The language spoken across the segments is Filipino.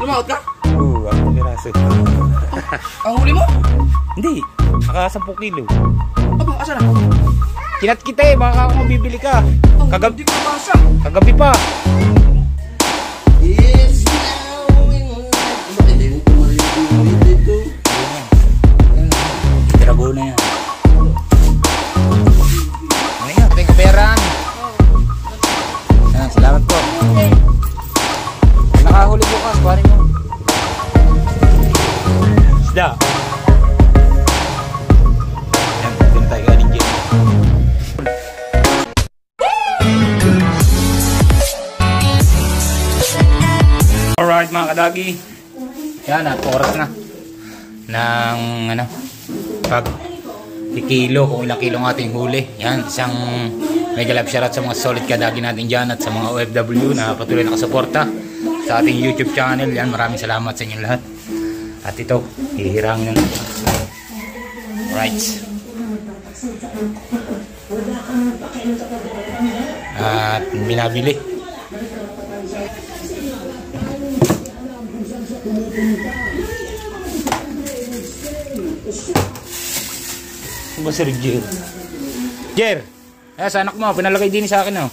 Lumaot ka? Oo, ang piraso. Ang huli mo? Hindi, naka 10 kilo. Aba, asa na? Kinat kita eh, baka kung mabibili ka. Kagabi ko masa. Kagabi pa. Yes, now in life. Bakit hindi ko marinig dito? Trago na yan. Ngayon, ito yung kaperan. Yan, salamat po. Nakahuli bukas, kuhanin mo. Isda. Yan, dito tayo galing dyan. Alright mga kadagi. Yan at oras na ng ano pag kilo kung ilang kilo ng ating huli. Yan, isang mega love shoutout sa mga solid kadagi natin dyan at sa mga OFW na patuloy nakasuporta sa ating YouTube channel. Yan, maraming salamat sa inyo lahat. At ito, hihirangin na. Alright. At binabili. Ba si Jer? Jer! Eh, sa anak mo, pinalagay din sa akin, oh.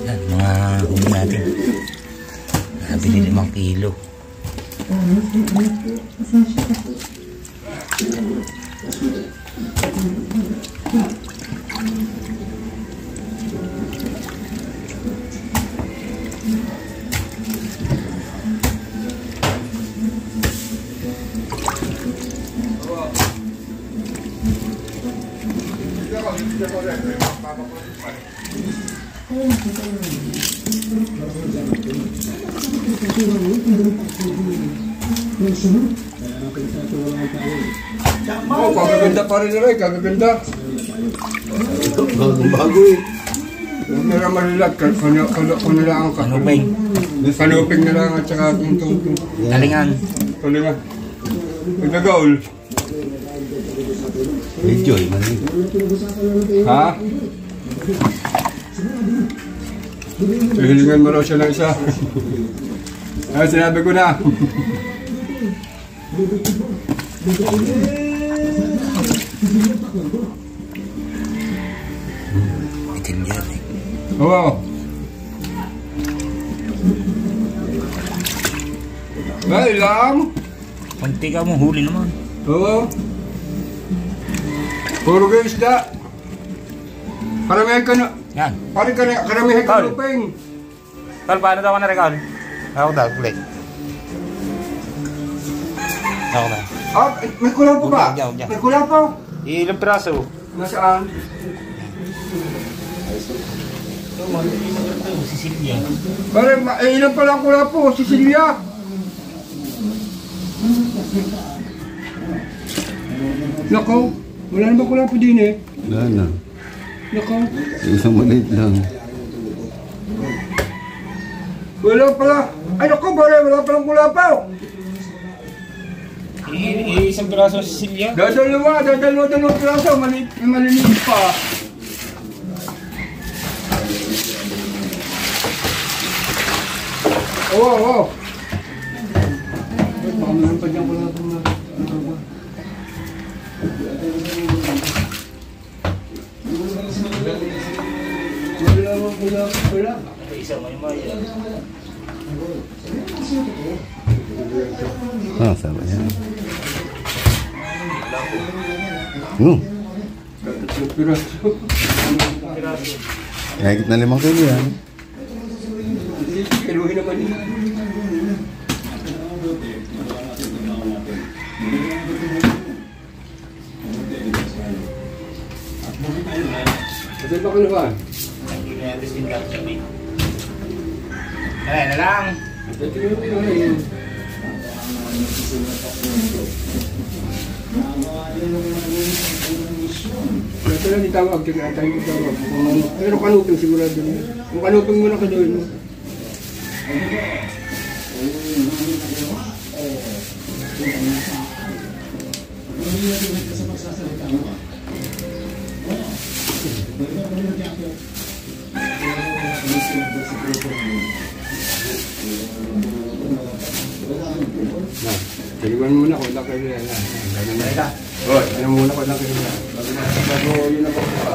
Yan, mga huli natin. Nabili 5 kilo. Oh, kagaganda pa rin rin, kagaganda. Bago eh. Huwag na lang malilag, kung nila ang Kanuping. kanuping na lang at saka tungtong. Talingan. Talingan. Nagagaol. Enjoy man. Ha? Hilingan mo raw siya ng isa. Ay, sinabi ko na. Itim yan eh. Oo. Ay, lang. Kunti ka mo, huli naman. Oo. Puro kayo isda. Karamihan ka na. Yan. Karamihan ka luping. Tol, paano daw ka na regal? Ako daw, play. Ako daw. Ah, may kulang po ba? Huwag dyan. May kulang po. Ilang piraso? Nasaan? Si Silvia. Bale, ilan pa lang kulang po, si Silvia. Nako, wala na ba kulang po din eh? Wala na. Nako. Isang maliit lang. Wala pala. Ay nako, wala palang kulang po. Isang piraso si Silvia? Dadalawa piraso, maliliit pa. Oo. Baka meron pa dyan kulang po na. Wala. Isa may maya. Ah, sabi niya. Piraso. Kahit na 5 kilo yan. Kiluhin naman yun. Kasi ba kiluhan? Hindi na natin sindag sabi. Kaya na lang. Ito lang itawag, tayo itawag. Pero kanuping sigurado niya. Kung kanuping mo na kadawin mo. Na, taliwan muna ko lang kayo yan. Ganun na. Hoy, ano muna ko lang kayo yan. Bago yun ako pa.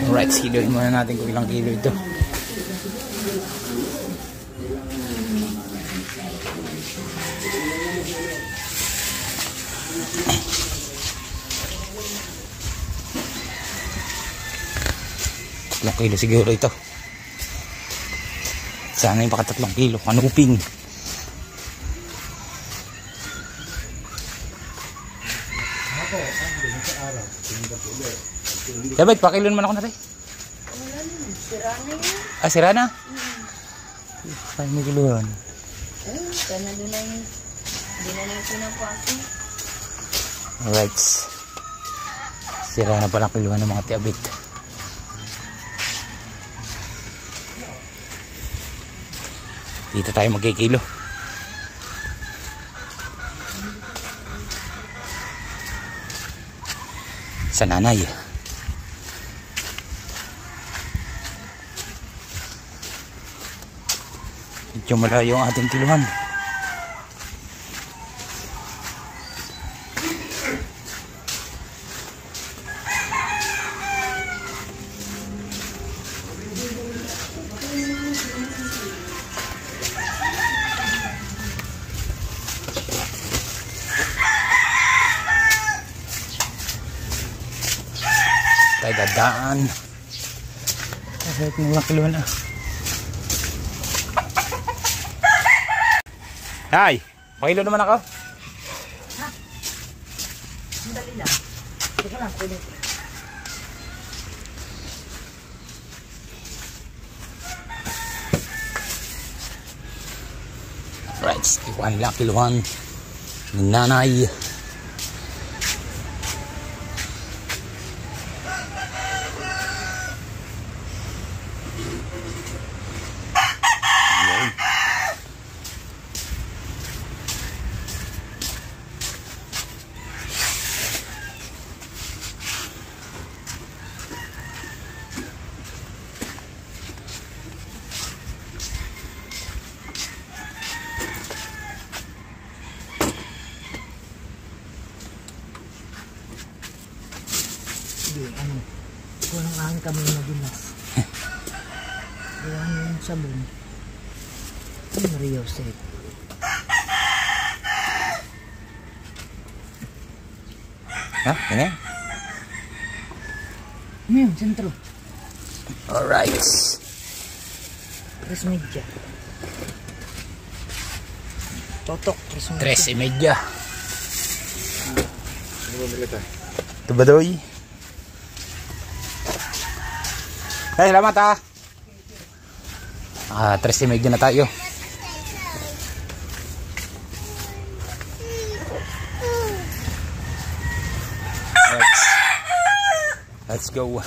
Alright, kiloin muna natin kung ilang kilo ito. Tatlong kilo siguro ito. Sana yung paka 3 kilo. Kanuping. Dapat, pakilon mo na ako na rin. Sira na yun. Ah, sira na? Ay, may kiluhan. Sana doon na yun. Hindi na lang pinapasok. Alright. Sira na pala kiluhan ng mga tiabit. Dito tayo magkikilo. Sa nanay. Medyo malayo ang ating kiluhan. Tayo dadaan. Kahit mga kiluhan na. Hay, pakilo naman ako. Ha? Sandali lang. Teka lang, kulit. Right, iwan lang kiluhan ni nanay. Kulang ang kami na dinas. Kulang yung sabon. Ay, Maria Jose. Ha? Ano? Ano yun? Sentro. Alright. Tres media. Totok. Tres media. 3:30. Ito ba doy? Hey, salamat ha. 3:30 na tayo. Let's go.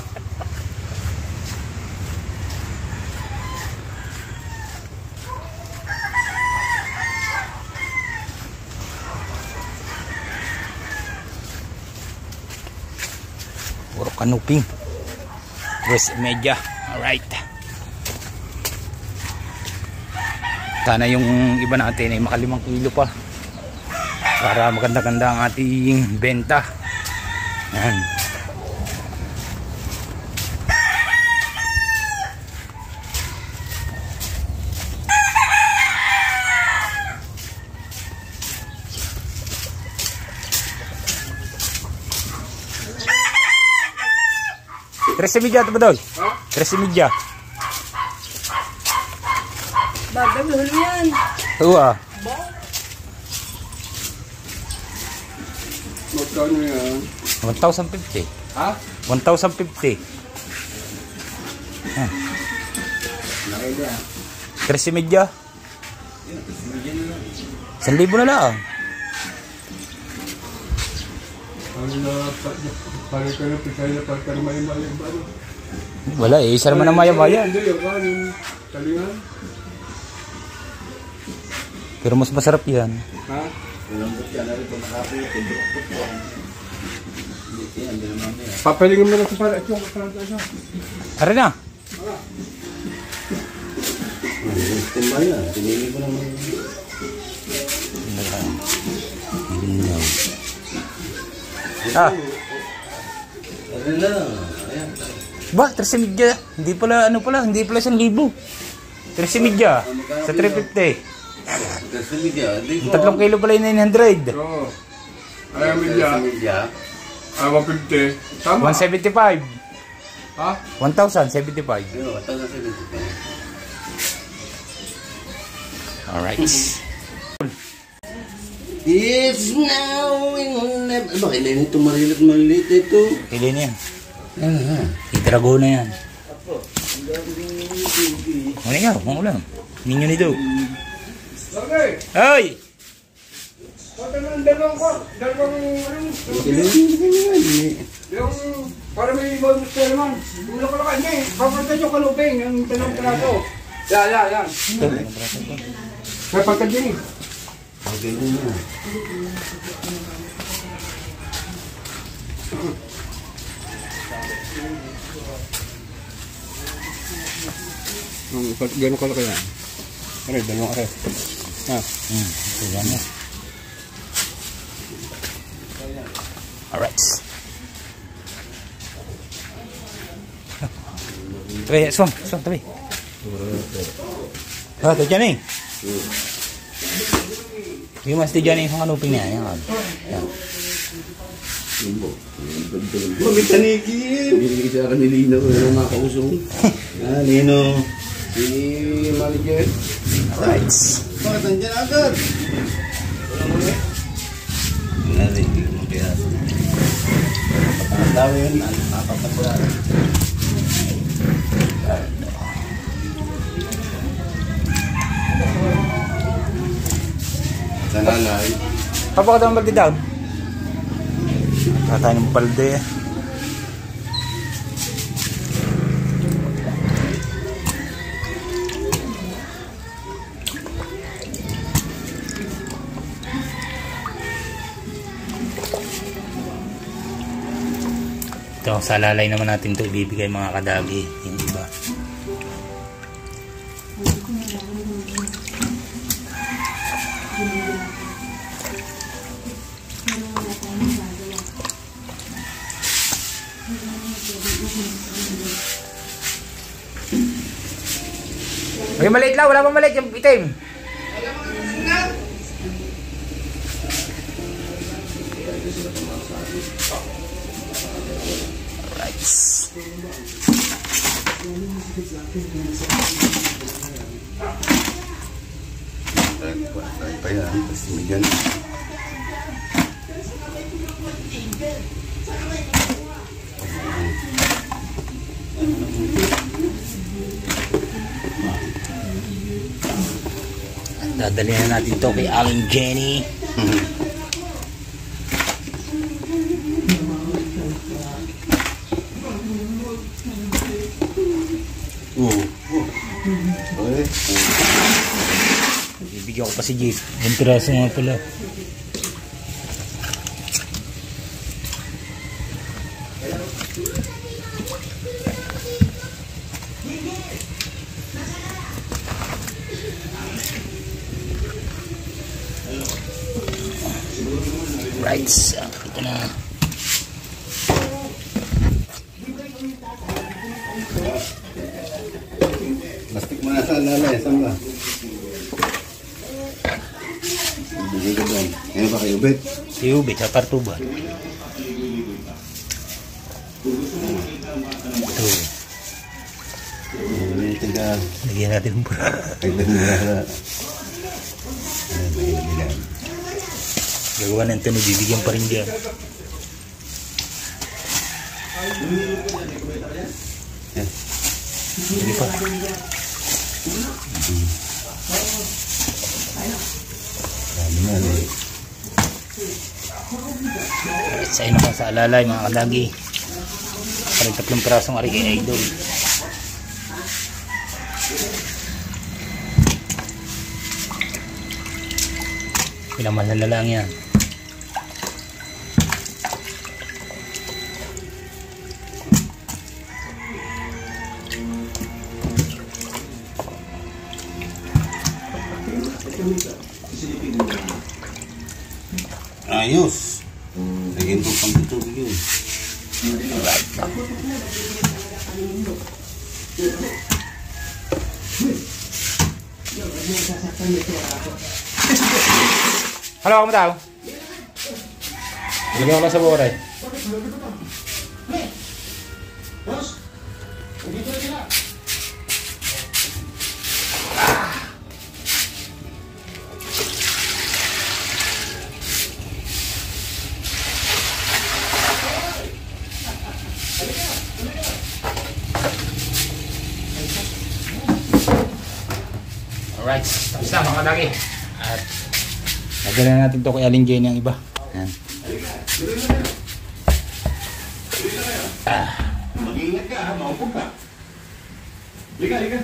Puro kanuping. 3:30. Alright. Sana yung iba natin ay maka 5 kilo pa. Para maganda-ganda ang ating benta. Yan. Tres media ito ba doon? Ha? 3:30. Bagay yan. Oo ah. Magkano yan? 1,050. Ha? 1,050. Nakita. 3:30. 1,000 na lang. Ano na, pare ka na, pitay na, pare ka na maya-maya ba? Wala eh, isa naman ang maya-maya. Hindi, yung talingan. Pero mas masarap yan. Ha? Papalingin mo na sa para. Ito, Tara na. Tumba yan. Pinili ko naman. Ginaw. Ah, Ano lang. Ayan. ba, 13 media. Hindi pala 1,000. 13 media. Sa 350. Kasi media. Yung 3 kilo pala yung 900. Oo. Ayaw media. Media. 150. Tama. 175. Ha? 1,075. Ayun, ito na sa media. Alright. It's now in never. Bakit na ito maliit ito? Pili na yan. Ano ha? Itrago na yan. Ano ikaw? Mga ulam. Ninyo nito. Okay. Ay! Pati ng dalawang yung para may bonus ko naman. Yung nakalakad niya eh. Papunta yung kaluping, yung dalawang prato. Yan. May pagkad din eh. Okay na. Gano'n kalaki yan. Aray, dalawang aray. Ha? Tignan mo. Alright. Tabi, swam, tabi. Ah, ito dyan eh. Yung mas di dyan yung kanuping niya. Yan. Bakit taniki? Binigay sa akin ni Lino ko yung mga kausong. Lino. Si manager. Alright. Bakit nandiyan agad? Wala mo na. Hindi mo kaya. Ang dami yun. Apat na pula. Sa nanay. Papakita mo balde down. Tatay ng balde. Ito, sa lalay naman natin ito ibibigay mga kadagi. Yung iba. May maliit lang, wala pang maliit yung itim. Alright. Pa yan. Tapos may Dadali na natin ito kay Aling Jenny. Bibigyan ko pa si Jeep. Yung piraso nga pala. Right, ito na. plastic mo na sa lalay. Saan ba? Bigay ko doon. Ngayon ba kayo, Bet? Si Ube, sa Partuba. Ito. Tiga. Lagyan natin ng pura. Kailan mo na. Gagawa ng ito, bibigyan pa rin dyan. Hindi pa. Sa ino pa sa alalay mga kadagi. Parang 3 pirasong ari kay Idol. Pinamalan na lang yan. ayos. Lagyan po pang tubig yun. Halo kamu tahu? Lagyan ko lang sa buray. Alright, tapos na mga kadagi. At nadala natin to kay Aling Jenny ang iba. Yan. Mag-iingat ka ha, maupog ka. Liga, liga.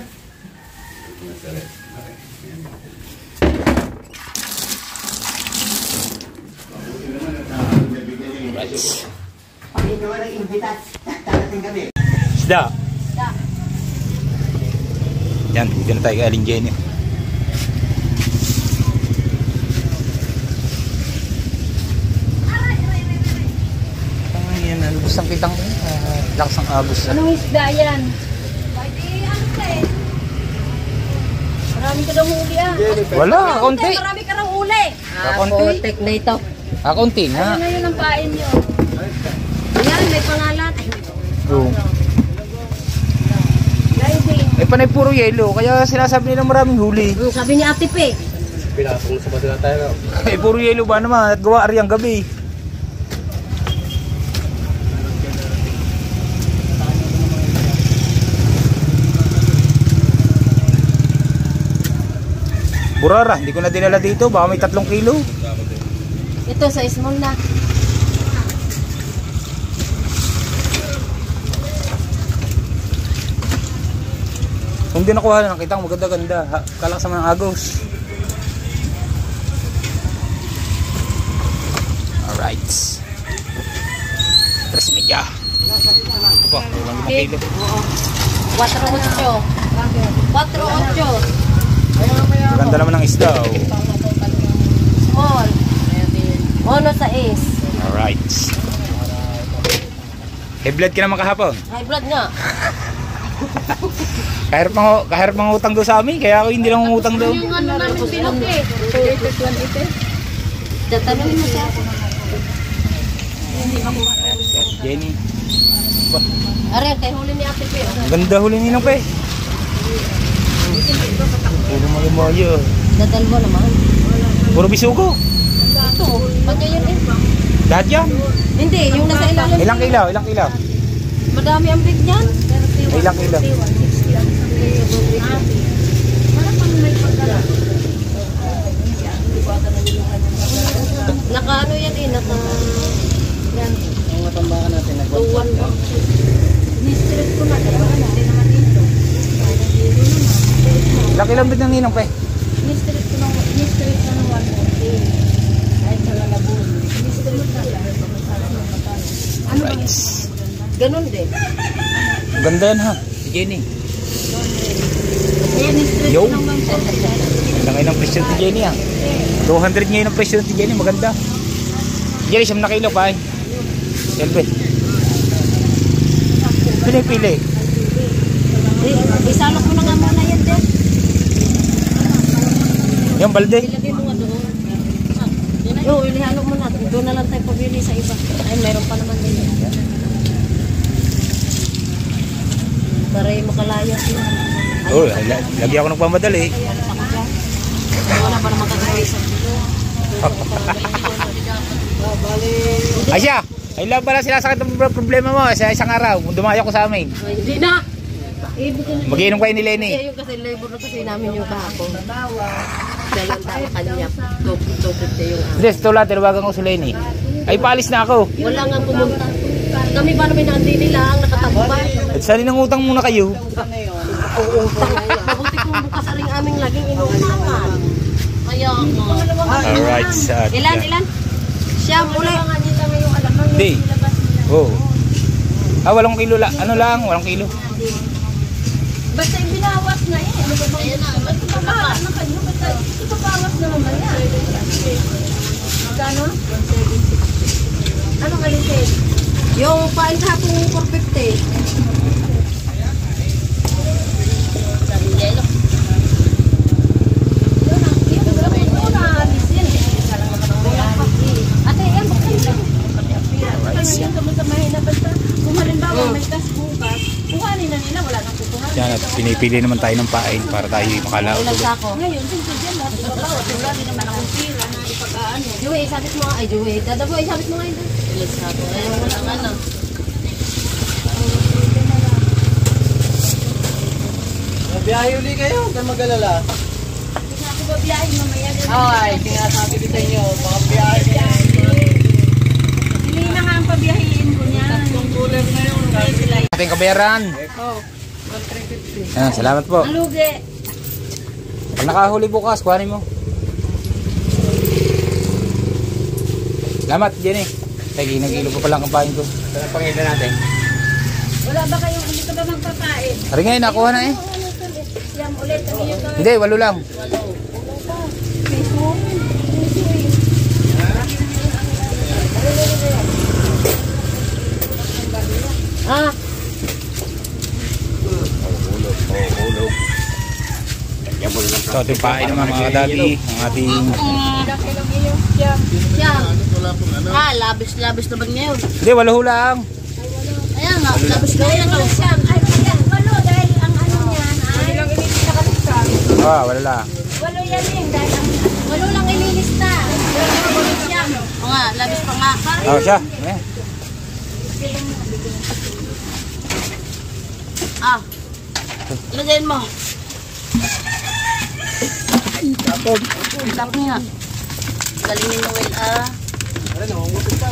Isda. Yan, dito na tayo kay Aling Jenny. Yan, lubos ang kitang lakas ng agos. Anong isda yan? Marami ka daw huli ah. Wala, konti. Marami ka daw huli. Kakunti. Putek na ito. Kakunti nga. Ano na yun ang pain nyo? Yan, may pangalan. Oo. Guiding. Eh, panay puro yelo, kaya sinasabi nila maraming huli. Sabi ni Ate Pe. Pinasok na sa badala tayo. Eh, puro yelo ba naman at gawa ari ang gabi. Burara, hindi ko na dinala dito, baka may 3 kilo. Ito sa small na. Kung di nakuha na, kitang maganda-ganda. Kalakas naman ang agos. Alright. 3 media. Ito po, 5 kilo. 4-8. 4-8. Maganda naman ang isda. Oh. Small. Mono sa is. Alright. High blood ka naman kahapon. High blood nga. Kahirap mga utang doon sa amin, kaya ako hindi lang umutang doon. Yung ano namin bilog eh. 280. Tatanungin mo siya. Jenny. Are, kay huli ni Ate Pe. Ang ganda huli ninong pe. Puro malumayo. Dadalwa naman. Puro bisugo. Ito, pati yun eh. Lahat yan. Hindi, yung nasa ilalim. Ilang kilaw? Ilang kilaw? Madami ang big niyan. Ilang kilaw? Naka ano yan eh, naka... Yan. Ang matambakan natin. Tuwan ko. Ni-stress ko na, dalawa na. Hindi naman dito. Ilang kilaw bit ng ninong pe? Ni-stress ko na 140. Kahit sa lalabon. Ni-stress na. Ano ba Right. Ganun din. Ganda yan ha. Si Jenny. Kaya ni-stress Yo. ko ng 140. Ganda ngayon ang presyo ni Jenny ha. 200 ngayon ang presyo ni Jenny. Maganda. Jenny, 7 na kilo pa eh. Selvet. Pili-pili. Isalok mo na nga muna yan din. Yung balde. Ilagay mo nga doon. Yo, ilihalo mo na. Doon na lang tayo pabili sa iba. Ay, mayroon pa naman din. Para yung makalaya siya. Oh, lagi ako nagpamadali. Wala pa naman kagawin sa dito. Asya, ay lang pala sila sakit ang problema mo sa isang araw. Dumayo ko sa amin. Ay, hindi na. Magiinom kayo ni Lenny. Kaya yung kasi labor na kasi namin yung kahapon. Dahil ang tama kanya. Tupit siya yung araw. Des, tula, tinawagan ko si Lenny. Ay, paalis na ako. Wala nga pumunta. Kami ba namin nakandili lang, nakatambay. At sali ng utang muna kayo. Uutang. Mabuti kung bukas aring aming laging inuutangan. Kaya nga. Alright, sa... Ilan? Siya, muli. Hindi. Oh. Ah, 8 kilo lang. Ano lang, 8 kilo. Basta yung binawas na eh. Ano ba ba? Ayan na. Ba't ipabawas na kayo? Basta ipabawas na naman yan. Magkano? 170. Anong alisin? Yung pain sa hapong 450. Sabi yelo. Yun na alisin. Ate, yan bakit? Yan kamay na basta. Kung halimbawa may kas bukas, kuhanin na nila, wala nang kukuha. Yan, at pinipili naman tayo ng pain para tayo makalaot Ulang ulit. sako. Ngayon, since dyan lahat ibabaw, wala din naman akong pila na ipag-ano. Joey, sabit mo nga. Ay, Joey. Dadago, sabit mo nga yun. Ulang sako. Ayaw mo lang ano. Biyahe uli kayo, huwag kang mag-alala. Hindi na ako babiyahin mamaya. Ay, sinasabi ko sa inyo, baka biyahe. Hindi na nga ang pabiyahin ko niya. Yung cooler na yun. Ating kabayaran. Oh, 1,350. Yan, salamat po. Ang lugi. Pag nakahuli bukas, kuhanin mo. Salamat, Jenny. Tagi, nag-ilo pa palang kampain ko. Ito pangilan natin. Wala ba kayong, hindi ka ba magpapain? Hari ngayon, nakuha na eh. Yan ulit, ano yun ka? Hindi, 8 lang. Walo. Wala pa. Facebook. Ah, So, ating pain naman mga kadagi. Ang ating... yan. Ah, labis-labis naman ngayon. Hindi, 8 lang. Ayan nga, labis na yan. Ay, yan, walo dahil ang ano niyan ay... Ah, 8 lang. Walo yan din dahil ang... Walo lang ililista. Yan. O nga, labis pa nga. Parang Oh, siya. Eh. ah, ilagayin mo. Tapos. Tap niya. Galing ni Noel ah. Ano, namangutod ka.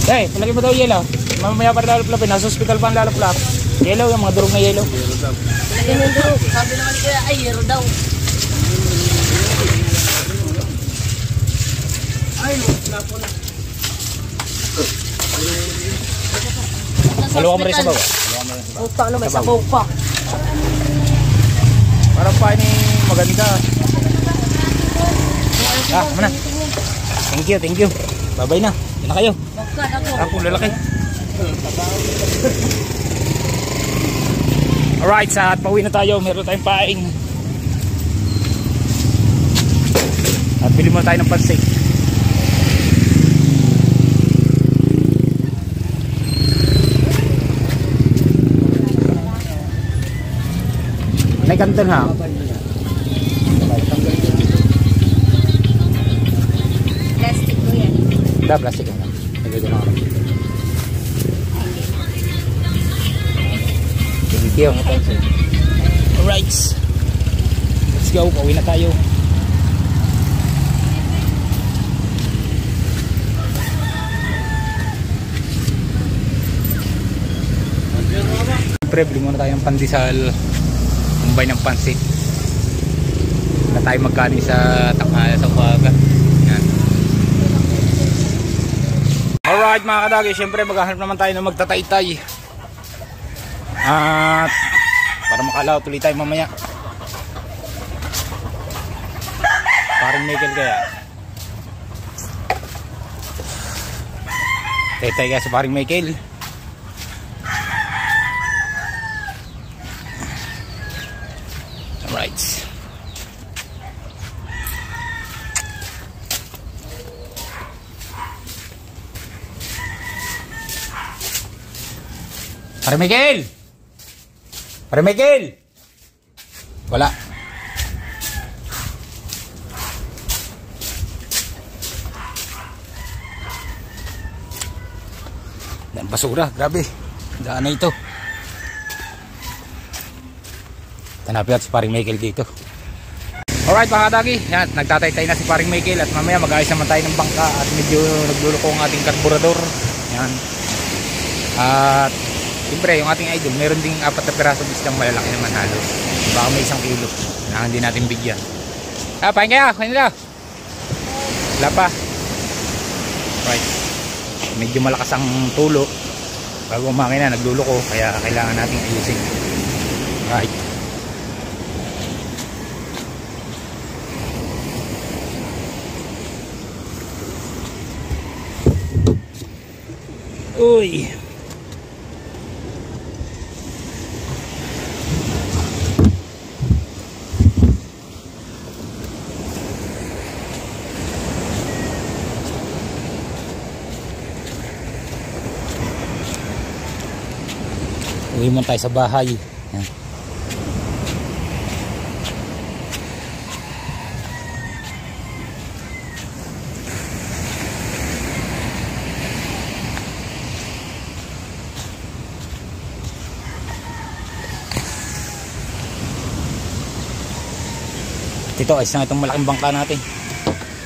Hey, palagi mo daw yelo. Mamaya pa rin lalaplapin. Nasa hospital pa ang lalaplap. Yelo, yung mga durog na yelo. Ilagay mo daw. Sabi naman kuya, ay, yero daw. Ay, napo na. Halukan mo rin sa baba. Puta ano, may sabaw pa. Parang pa ni maganda. Ah, muna. Thank you, thank you. Bye-bye na. Yan na kayo. Bagkad ako. Ako, lalaki. Alright, sa pauwi na tayo. Meron tayong paing. At bili muna tayo ng pansik. May kanton ha. Plastic mo yan. Da, plastic na. Lagay ko na ako. Thank you. Alright. Let's go. Pauwi na tayo. Siyempre, bili muna tayo ng pandesal. Kumbay ng pansit. Na tayo magkanin sa tanghali sa umaga. Yan. Alright mga kadagi, syempre maghahanap naman tayo ng magtataytay. At para makalaw tuloy tayo mamaya. Parang Michael kaya. Taytay kaya sa paring Michael. Alright. Pare Miguel! Pare Miguel! Wala. Dan basura, grabe. Daan na ito. Hanapin at si paring Michael dito. Alright mga kadagi, yan, nagtataytay na si paring Michael at mamaya mag-ayos naman tayo ng bangka at medyo nagluloko ang ating karburador. Yan. At siyempre yung ating idol, meron ding 4 na piraso islang malalaki naman halos. Baka may 1 kilo. Kailangan din natin bigyan. Ah, pahin kaya, kanila. Wala pa. Right. Medyo malakas ang tulo. Bago umangin na, nagluloko. Kaya kailangan nating ayusin. Right. Uy. Uwi mo tayo sa bahay. Yan. Ito, ayos na itong malaking bangka natin.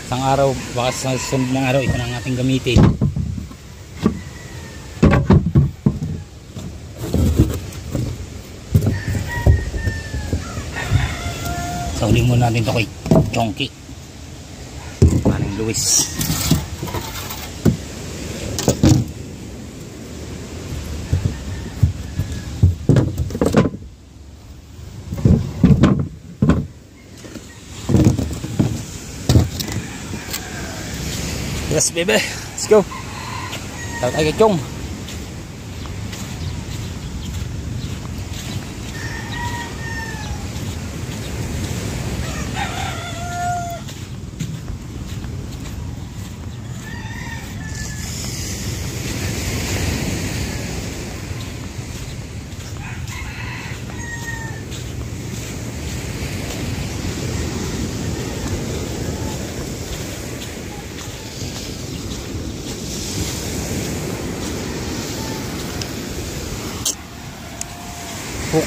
Isang araw, baka sa sunod ng araw, ito na ang ating gamitin. Sauling muna natin ito kay Chonky. Maring Luis. Yes, baby. Let's go. Tawag tayo kay Chong.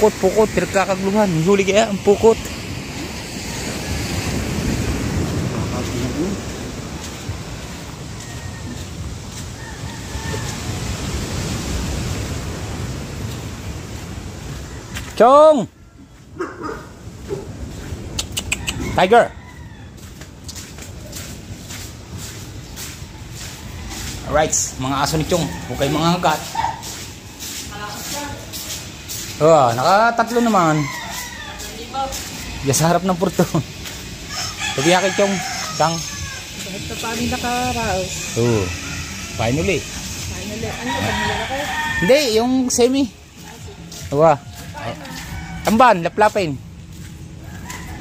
Pukot, pinagkakagluhan. Huli kaya ang pukot. Chong! Tiger! Alright, mga aso ni Chong. Huwag kayo mga hagat. Oh, nakatatlo naman. Diyan sa harap ng porto. Sabi kay Chong, Chang. Kahit pa paano nakaraos. Oo. Finally. Finally. Ano ba nila kayo? Hindi, yung semi. Diba? Tamban, laplapin.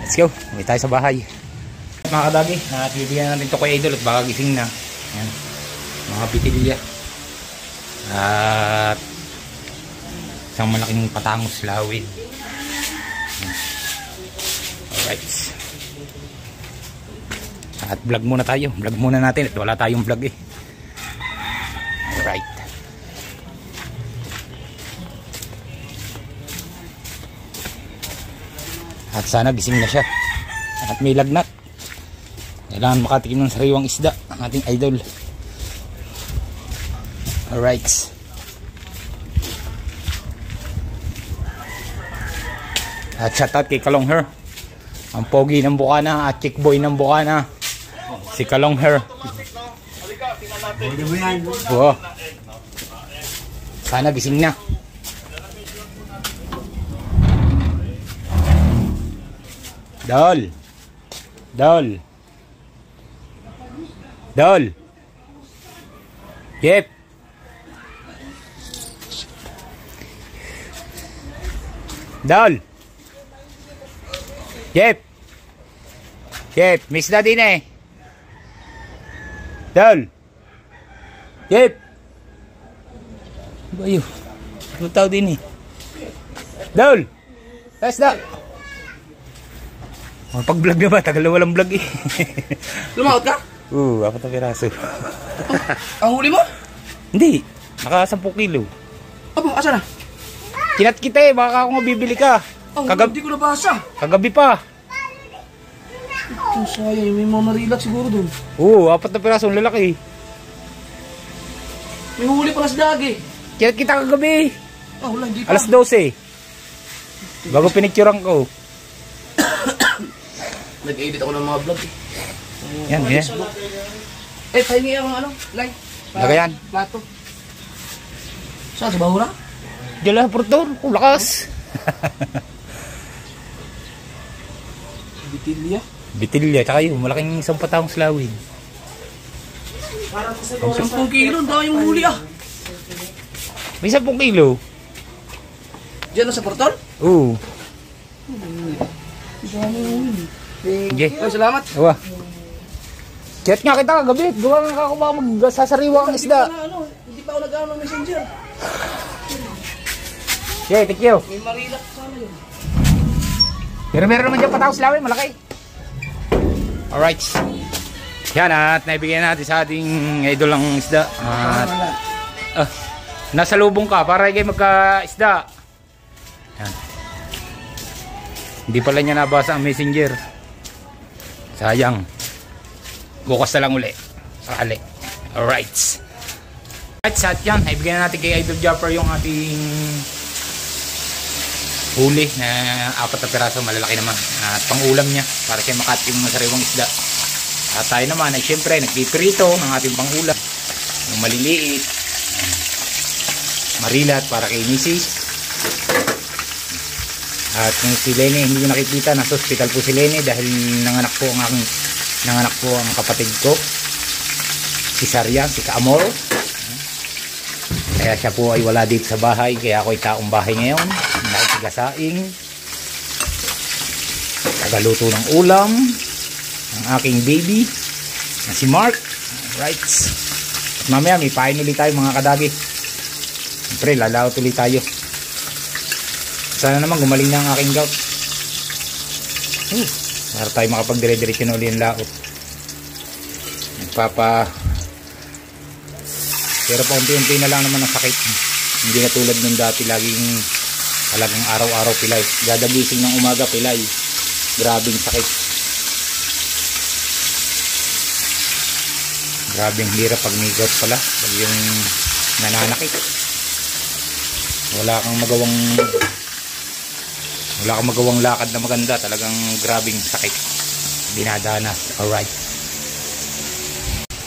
Let's go. Uwi tayo sa bahay. Mga kadagi, bibigyan natin ito kay Idol at baka gising na. Yan. Mga bitilya. At isang malaking patangos lawid. Alright. At vlog muna tayo. Vlog muna natin at wala tayong vlog eh. Alright. At sana gising na siya. At may lagnat. Kailangan makatikim ng sariwang isda ang ating idol. Alright. At shoutout kay Kalongher. Ang pogi ng Bukana at chick boy ng Bukana. Si Kalongher. Wow. Sana gising na. Dol. Dol. Dol. Yep. Dol. Jep. Jep, miss na din eh. Dol. Jep. Ano ba yun? Ano tao din eh? Dol. Let's na. Pag-vlog na ba? Tagal na walang vlog eh. Lumaot ka? Oo, 4 na piraso. Ang huli mo? Hindi. Naka 10 kilo. Aba, asa na? Kinat kita eh. Baka ako mabibili ka. Hindi ko nabasa. Kagabi pa. Ang sayang, may mga marilat siguro dun. Oo, 4 na piraso. Ang lalaki. May huli pala sa dagi. Kinat kita kagabi. Wala, hindi pa. Alas 12. Bago pinicturean ko. Nag-edit ako ng mga vlog eh. Yan, yan. Pahingi ang ano, like. Lagayan. Plato. Saan, sa bahura? Diyan lang, portor. Lakas. Bitilya. Bitilya, tsaka yun, malaking isang patahong slawin. 10 kilo, ang dami yung huli ah. May 10 kilo. Diyan sa portal? Oo. Sige. Ay, salamat. Awa. Chat nga kita kagabi. Gawa nga ako baka magsasariwa ang isda. Hindi pa ako nag-ano ng messenger. Okay, thank you. May marilak sana yun. Pero meron naman dyan pataos lawin, malaki. Alright. Yan at naibigyan natin sa ating idol ang isda. At nasa lubong ka para kayo magka-isda. Yan. Hindi pala niya nabasa ang messenger. Sayang. Bukas na lang uli. Sakali. Alright. Alright, sa at yan. Naibigyan natin kay Idol Japper yung ating huli na 4 na piraso, malalaki naman at pang-ulam niya para siya makati yung masariwang isda. At tayo naman ay syempre nagpipirito ng ating pang-ulam, yung maliliit, marilat para kay Mrs. At yung si Lene, hindi ko nakikita, nasa hospital po si Lene dahil nanganak po ang kapatid ko, si Sarya, si Kaamor. Kaya siya po ay wala dito sa bahay, kaya ako ay taong bahay ngayon. Nakikigasaing, tagaluto ng ulam ng aking baby na si Mark. Right. At mamaya may pain ulit tayo mga kadagi. Siyempre lalaot ulit tayo. Sana naman gumaling na ang aking gout. Para tayo makapagdire-diretso na ulit ang laot. Pero paunti-unti na lang naman ang sakit. Hindi na tulad nung dati laging talagang araw-araw pilay. Gadagising ng umaga pilay. Grabing sakit. Grabing hirap pag may gout pala. Pag yung nananakit. Wala kang magawang lakad na maganda. Talagang grabing sakit. Dinadanas. Alright.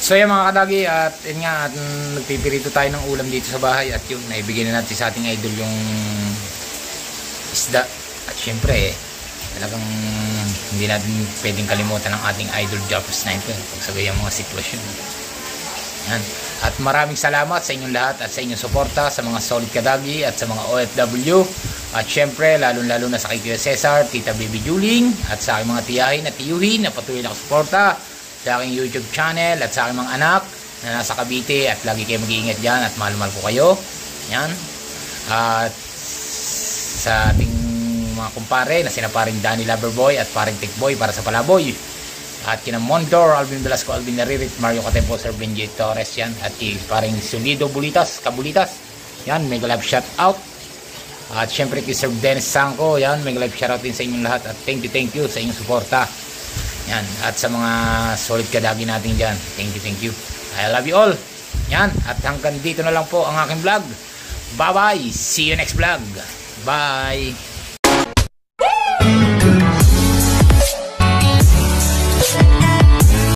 So yan mga kadagi, at yun nga, at nagpipirito tayo ng ulam dito sa bahay at yun, naibigyan na natin sa ating idol yung isda. At syempre talagang hindi natin pwedeng kalimutan ng ating idol Japper Sniper pag sa gayang mga sitwasyon. Yan. At maraming salamat sa inyong lahat at sa inyong suporta sa mga solid kadagi at sa mga OFW. At syempre lalo na sa kay Kuya Cesar, Tita Baby Juling at sa aking mga tiyahin at tiyuhin na patuloy na suporta sa aking YouTube channel at sa aking mga anak na nasa Cavite, at lagi kayo mag-iingat dyan at mahal-mahal ko kayo. Yan. At sa ating mga kumpare na sina paring Danny Loverboy at paring Tikboy para sa Palaboy. At kina Mondor, Alvin Velasco, Alvin Naririt, Mario Catempo, Sir Benji Torres yan. At paring Solido Kabulitas. Yan, mega live shout out. At syempre kay Sir Dennis Sanko, yan, mega live shout out din sa inyong lahat. At thank you sa inyong suporta. Yan, at sa mga solid kadagi natin dyan, thank you. I love you all. Yan, at hanggang dito na lang po ang aking vlog. Bye bye, see you next vlog. Bye.